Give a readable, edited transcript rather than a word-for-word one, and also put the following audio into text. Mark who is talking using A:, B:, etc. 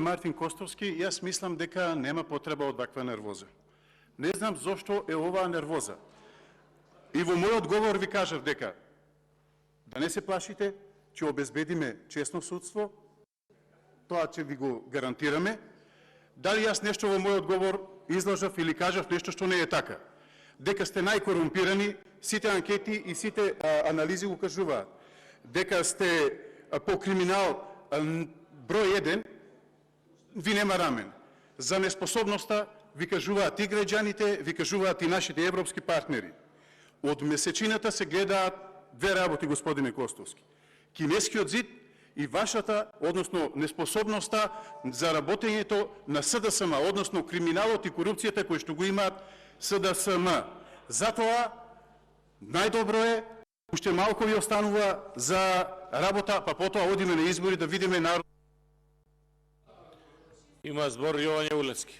A: Мартин Костовски, јас мислам дека нема потреба од ваква нервоза. Не знам зошто е оваа нервоза. И во мојот говор ви кажав дека да не се плашите, ќе обезбедиме честно судство, тоа ќе ви го гарантираме. Дали јас нешто во мојот говор излажав или кажав нешто што не е така? Дека сте најкорумпирани, сите анкети и сите анализи го кажуваат. Дека сте по криминал број 1, ви нема рамен. За неспособноста ви кажуваат и граѓаните, ви кажуваат и нашите европски партнери. Од месечината се гледаат две работи, господине Костовски. Кинескиот зид и вашата, односно неспособноста за работењето на СДСМ, односно криминалот и корупцијата кои што го имаат СДСМ. Затоа најдобро е, уште малку ви останува за работа, па потоа одиме на избори да видиме народ.
B: Има збор Јован Јаулевски.